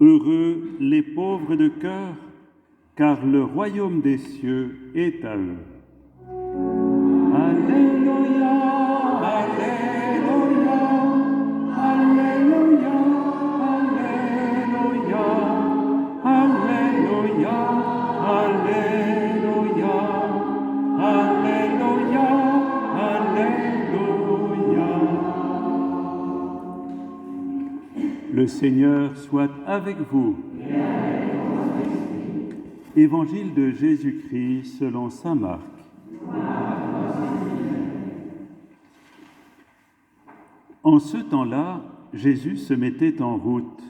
Heureux les pauvres de cœur, car le royaume des cieux est à eux. Alléluia, Alléluia, Alléluia, Alléluia, Alléluia, Alléluia, Alléluia, Alléluia. Le Seigneur soit avec vous. Évangile de Jésus-Christ selon saint Marc. En ce temps-là, Jésus se mettait en route,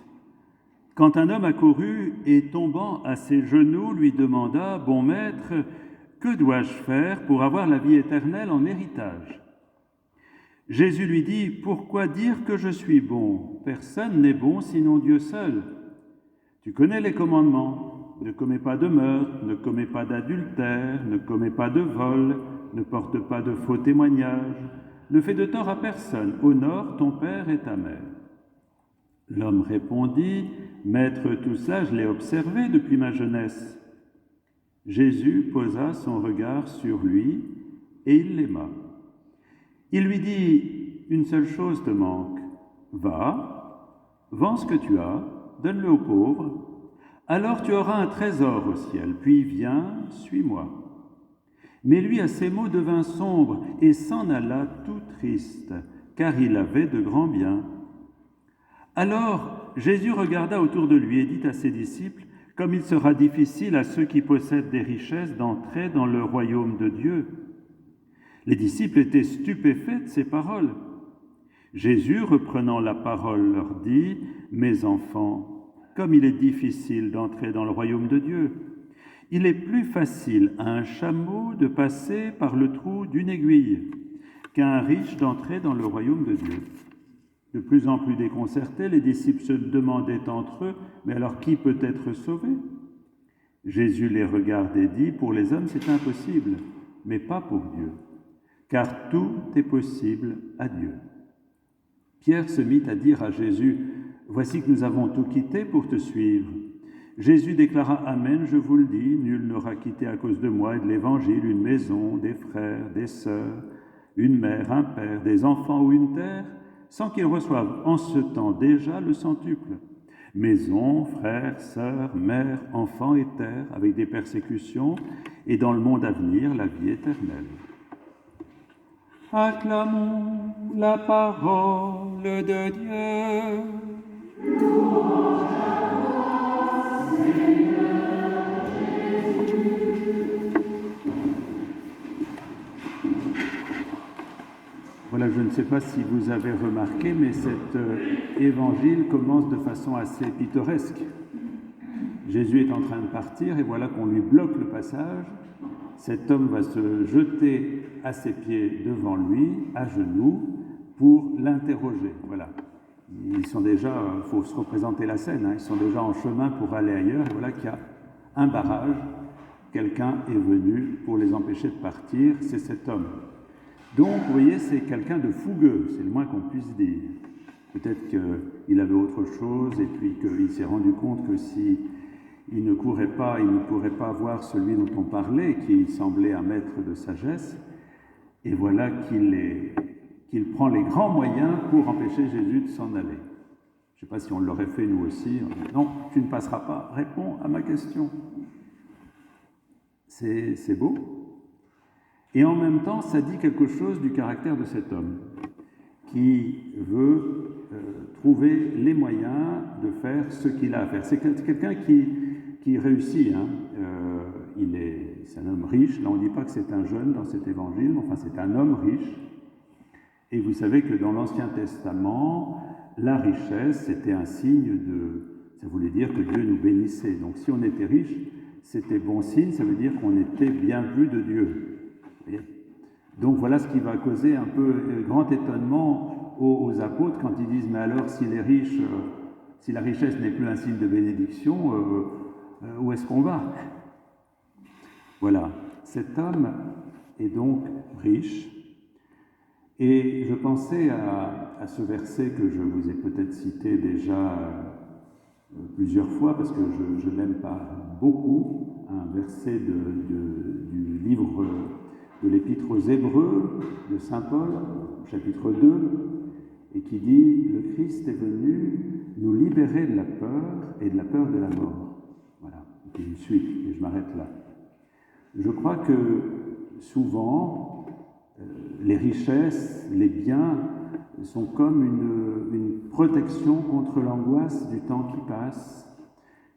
quand un homme accourut et tombant à ses genoux lui demanda « Bon maître, que dois-je faire pour avoir la vie éternelle en héritage ?» Jésus lui dit « Pourquoi dire que je suis bon? Personne n'est bon sinon Dieu seul. Tu connais les commandements. Ne commets pas de meurtre, ne commets pas d'adultère, ne commets pas de vol, ne porte pas de faux témoignages, ne fais de tort à personne, honore ton père et ta mère. » L'homme répondit « Maître, tout cela, je l'ai observé depuis ma jeunesse. » Jésus posa son regard sur lui et il l'aima. Il lui dit « Une seule chose te manque. Va, vends ce que tu as, donne-le aux pauvres, alors tu auras un trésor au ciel, puis viens, suis-moi. » Mais lui, à ces mots, devint sombre et s'en alla tout triste, car il avait de grands biens. Alors Jésus regarda autour de lui et dit à ses disciples, « Comme il sera difficile à ceux qui possèdent des richesses d'entrer dans le royaume de Dieu. » Les disciples étaient stupéfaits de ces paroles. Jésus, reprenant la parole, leur dit, « Mes enfants, comme il est difficile d'entrer dans le royaume de Dieu. Il est plus facile à un chameau de passer par le trou d'une aiguille qu'à un riche d'entrer dans le royaume de Dieu. » De plus en plus déconcertés, les disciples se demandaient entre eux, « Mais alors qui peut être sauvé ?» Jésus les regardait et dit, « Pour les hommes c'est impossible, mais pas pour Dieu, car tout est possible à Dieu. » Pierre se mit à dire à Jésus, « Voici que nous avons tout quitté pour te suivre. » Jésus déclara, « Amen, je vous le dis, nul n'aura quitté à cause de moi et de l'Évangile une maison, des frères, des sœurs, une mère, un père, des enfants ou une terre, sans qu'il reçoive en ce temps déjà le centuple. Maison, frères, sœurs, mères, enfants et terre, avec des persécutions, et dans le monde à venir, la vie éternelle. » Acclamons la parole de Dieu. Voilà, je ne sais pas si vous avez remarqué, mais cet évangile commence de façon assez pittoresque. Jésus est en train de partir et voilà qu'on lui bloque le passage. Cet homme va se jeter à ses pieds devant lui, à genoux, pour l'interroger. Voilà. Ils sont déjà, il faut se représenter la scène, ils sont déjà en chemin pour aller ailleurs. Et voilà qu'il y a un barrage. Quelqu'un est venu pour les empêcher de partir, c'est cet homme. Donc, vous voyez, c'est quelqu'un de fougueux, c'est le moins qu'on puisse dire. Peut-être qu'il avait autre chose et puis qu'il s'est rendu compte que si il ne courait pas, il ne pourrait pas voir celui dont on parlait, qui semblait un maître de sagesse. Et voilà qu'il prend les grands moyens pour empêcher Jésus de s'en aller. Je ne sais pas si on l'aurait fait nous aussi. Non, tu ne passeras pas, réponds à ma question. C'est beau. Et en même temps, ça dit quelque chose du caractère de cet homme qui veut trouver les moyens de faire ce qu'il a à faire. C'est quelqu'un qui réussit. C'est un homme riche. Là, on ne dit pas que c'est un jeune dans cet évangile, mais enfin, c'est un homme riche. Et vous savez que dans l'Ancien Testament, la richesse, c'était un signe ça voulait dire que Dieu nous bénissait. Donc, si on était riche, c'était bon signe, ça veut dire qu'on était bien vu de Dieu. Donc voilà ce qui va causer un peu grand étonnement aux apôtres quand ils disent « Mais alors s'il est riche, Si la richesse n'est plus un signe de bénédiction, où est-ce qu'on va? Voilà, cet homme est donc riche. Et je pensais à ce verset que je vous ai peut-être cité déjà plusieurs fois, parce que je l'aime pas beaucoup, un verset du livre de l'Épître aux Hébreux de saint Paul, chapitre 2, et qui dit « Le Christ est venu nous libérer de la peur et de la peur de la mort ». Voilà, c'est une suite, et je m'arrête là. Je crois que souvent, les richesses, les biens sont comme une protection contre l'angoisse du temps qui passe,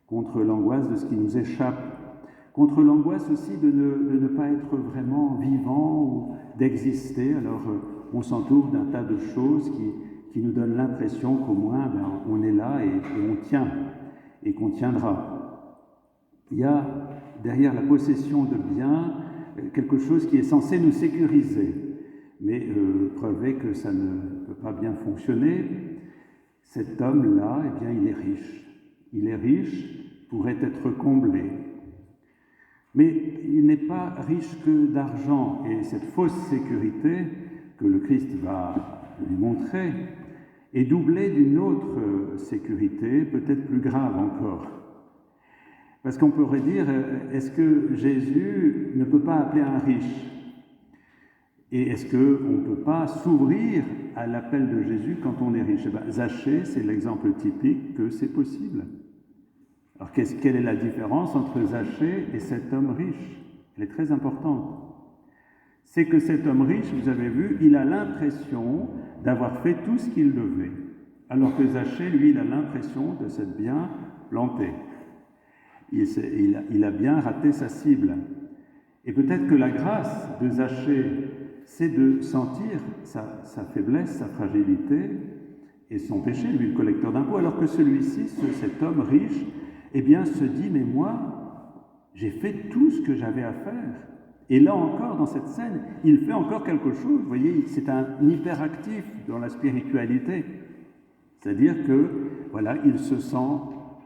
contre l'angoisse de ce qui nous échappe, contre l'angoisse aussi de ne pas être vraiment vivant ou d'exister. Alors on s'entoure d'un tas de choses qui nous donnent l'impression qu'au moins on est là et on tient, et qu'on tiendra. Il y a derrière la possession de biens quelque chose qui est censé nous sécuriser. Mais preuve est que ça ne peut pas bien fonctionner. Cet homme-là, eh bien, il est riche. Il est riche, pourrait être comblé. Mais il n'est pas riche que d'argent. Et cette fausse sécurité que le Christ va lui montrer est doublée d'une autre sécurité, peut-être plus grave encore. Parce qu'on pourrait dire, est-ce que Jésus ne peut pas appeler un riche ? Et est-ce qu'on ne peut pas s'ouvrir à l'appel de Jésus quand on est riche? Zachée, c'est l'exemple typique que c'est possible. Alors quelle est la différence entre Zachée et cet homme riche? Elle est très importante. C'est que cet homme riche, vous avez vu, il a l'impression d'avoir fait tout ce qu'il devait. Alors que Zachée, lui, il a l'impression de s'être bien planté. Il a bien raté sa cible. Et peut-être que la grâce de Zachée, c'est de sentir sa faiblesse, sa fragilité et son péché, lui, le collecteur d'impôts, alors que celui-ci, cet homme riche, eh bien, se dit, mais moi, j'ai fait tout ce que j'avais à faire. Et là encore, dans cette scène, il fait encore quelque chose. Vous voyez, c'est un hyperactif dans la spiritualité. C'est-à-dire que, voilà, il se sent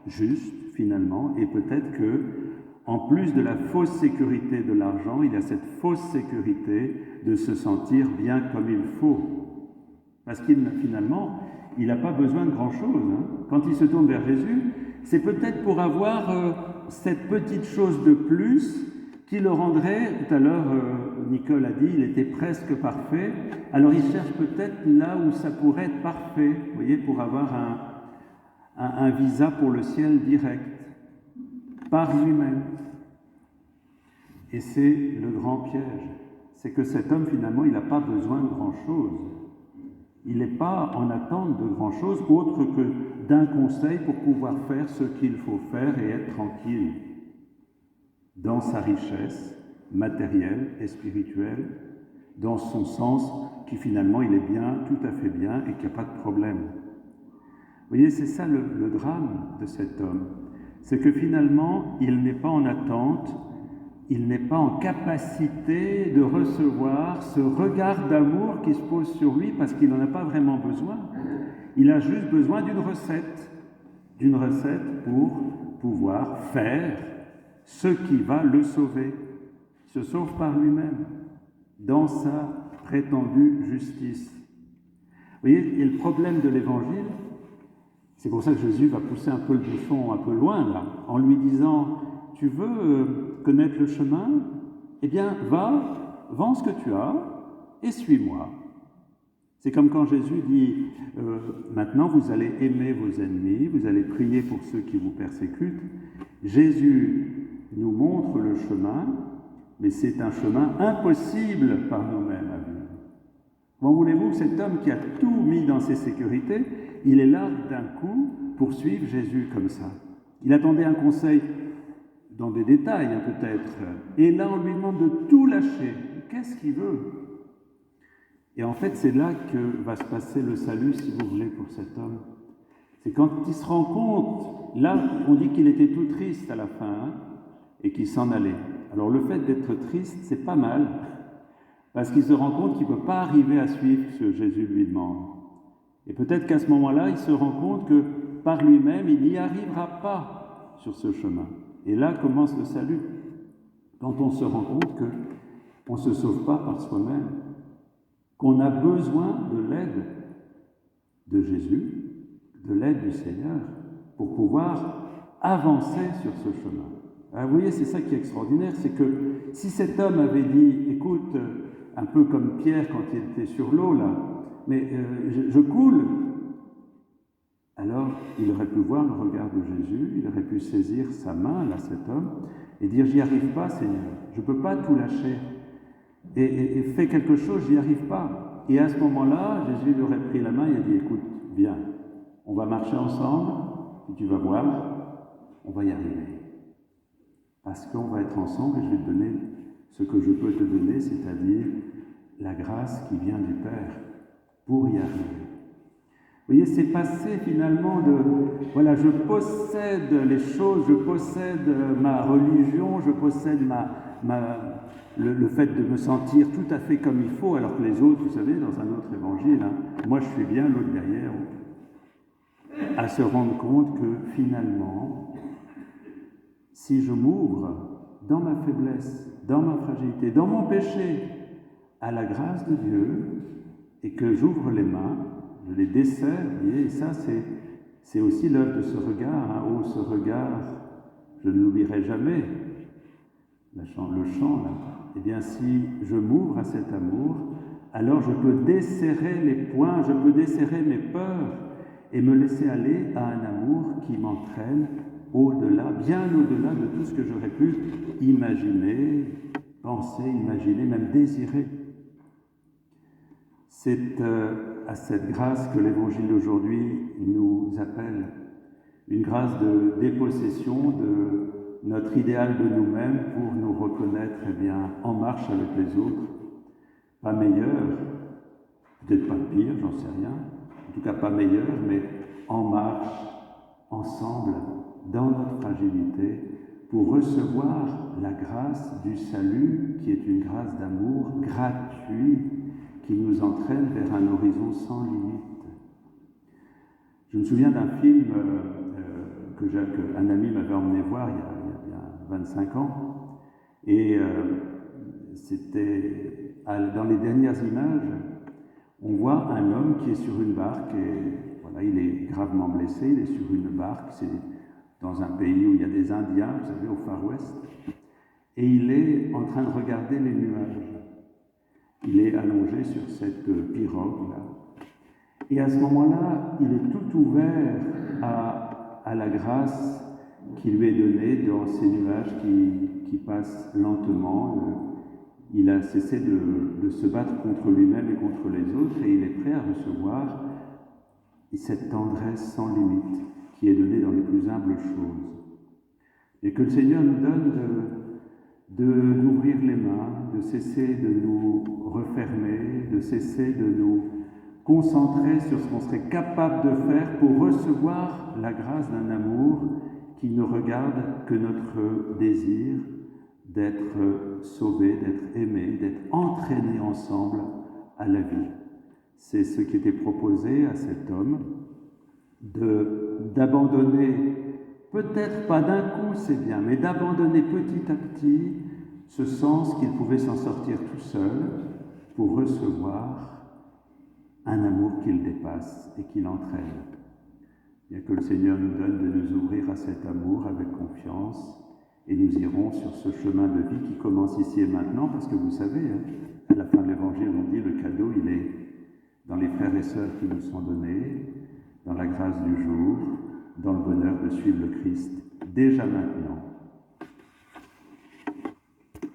juste, finalement, et peut-être que, en plus de la fausse sécurité de l'argent, il y a cette fausse sécurité de se sentir bien comme il faut. Parce qu'il, finalement, il n'a pas besoin de grand-chose. Quand il se tourne vers Jésus, c'est peut-être pour avoir cette petite chose de plus qui le rendrait, tout à l'heure, Nicole a dit, il était presque parfait. Alors il cherche peut-être là où ça pourrait être parfait, vous voyez, pour avoir un visa pour le ciel direct, par lui-même. Et c'est le grand piège. C'est que cet homme, finalement, il n'a pas besoin de grand-chose. Il n'est pas en attente de grand-chose, autre que d'un conseil pour pouvoir faire ce qu'il faut faire et être tranquille dans sa richesse matérielle et spirituelle, dans son sens qui, finalement, il est bien, tout à fait bien et qu'il n'y a pas de problème. Vous voyez, c'est ça le drame de cet homme. C'est que, finalement, il n'est pas en attente, il n'est pas en capacité de recevoir ce regard d'amour qui se pose sur lui parce qu'il n'en a pas vraiment besoin. Il a juste besoin d'une recette pour pouvoir faire ce qui va le sauver. Il se sauve par lui-même, dans sa prétendue justice. Vous voyez, et le problème de l'Évangile, c'est pour ça que Jésus va pousser un peu le bouchon un peu loin, là, en lui disant « Tu veux connaître le chemin? Eh bien, va, vends ce que tu as et suis-moi. » C'est comme quand Jésus dit « Maintenant, vous allez aimer vos ennemis, vous allez prier pour ceux qui vous persécutent. » Jésus nous montre le chemin, mais c'est un chemin impossible par nous-mêmes à vivre. Comment voulez-vous que cet homme qui a tout mis dans ses sécurités, il est là d'un coup pour suivre Jésus comme ça? Il attendait un conseil dans des détails peut-être, et là on lui demande de tout lâcher. Qu'est-ce qu'il veut? Et en fait c'est là que va se passer le salut, si vous voulez, pour cet homme. C'est quand il se rend compte, là on dit qu'il était tout triste à la fin, et qu'il s'en allait. Alors le fait d'être triste, c'est pas mal, parce qu'il se rend compte qu'il ne peut pas arriver à suivre ce que Jésus lui demande. Et peut-être qu'à ce moment-là, il se rend compte que par lui-même, il n'y arrivera pas sur ce chemin. Et là commence le salut. Quand on se rend compte qu'on ne se sauve pas par soi-même, qu'on a besoin de l'aide de Jésus, de l'aide du Seigneur, pour pouvoir avancer sur ce chemin. Alors, vous voyez, c'est ça qui est extraordinaire, c'est que si cet homme avait dit, écoute, un peu comme Pierre quand il était sur l'eau, là, mais je coule, alors il aurait pu voir le regard de Jésus, il aurait pu saisir sa main, là, cet homme, et dire, j'y arrive pas, Seigneur, je ne peux pas tout lâcher, et fais quelque chose, j'y arrive pas. Et à ce moment-là, Jésus lui aurait pris la main et a dit, écoute, viens, on va marcher ensemble, et tu vas voir, on va y arriver. Parce qu'on va être ensemble et je vais te donner ce que je peux te donner, c'est-à-dire la grâce qui vient du Père pour y arriver. Vous voyez, c'est passé finalement de, voilà, je possède les choses, je possède ma religion, je possède le fait de me sentir tout à fait comme il faut, alors que les autres, vous savez, dans un autre évangile, hein, moi je suis bien, l'autre derrière, à se rendre compte que finalement, si je m'ouvre dans ma faiblesse, dans ma fragilité, dans mon péché, à la grâce de Dieu, et que j'ouvre les mains, je les desserre, et ça c'est aussi l'œuvre de ce regard, hein. Oh, ce regard, je ne l'oublierai jamais, le chant là. Eh bien, si je m'ouvre à cet amour, alors je peux desserrer les poings, je peux desserrer mes peurs, et me laisser aller à un amour qui m'entraîne au-delà, bien au-delà de tout ce que j'aurais pu imaginer, penser, imaginer, même désirer. C'est à cette grâce que l'Évangile d'aujourd'hui nous appelle, une grâce de dépossession de notre idéal de nous-mêmes pour nous reconnaître bien, en marche avec les autres, pas meilleurs, peut-être pas pire, j'en sais rien, en tout cas pas meilleurs, mais en marche, ensemble, dans notre fragilité, pour recevoir la grâce du salut, qui est une grâce d'amour gratuit, qui nous entraîne vers un horizon sans limite. Je me souviens d'un film qu'un ami m'avait emmené voir il y a 25 ans, et c'était dans les dernières images, on voit un homme qui est sur une barque, et voilà, il est gravement blessé, il est sur une barque, c'est dans un pays où il y a des Indiens, vous savez, au Far West, et il est en train de regarder les nuages. Il est allongé sur cette pirogue-là. Et à ce moment-là, il est tout ouvert à la grâce qui lui est donnée dans ces nuages qui passent lentement. Il a cessé de se battre contre lui-même et contre les autres, et il est prêt à recevoir cette tendresse sans limite qui est donnée dans les plus humbles choses. Et que le Seigneur nous donne de d'ouvrir les mains, de cesser de nous refermer, de cesser de nous concentrer sur ce qu'on serait capable de faire pour recevoir la grâce d'un amour qui ne regarde que notre désir d'être sauvé, d'être aimé, d'être entraîné ensemble à la vie. C'est ce qui était proposé à cet homme, d'abandonner, peut-être pas d'un coup, c'est bien, mais d'abandonner petit à petit ce sens qu'il pouvait s'en sortir tout seul pour recevoir un amour qui le dépasse et qui l'entraîne. Bien que le Seigneur nous donne de nous ouvrir à cet amour avec confiance, et nous irons sur ce chemin de vie qui commence ici et maintenant, parce que vous savez, à la fin de l'Évangile, on dit le cadeau, il est dans les frères et sœurs qui nous sont donnés, dans la grâce du jour, dans le bonheur de suivre le Christ, déjà maintenant.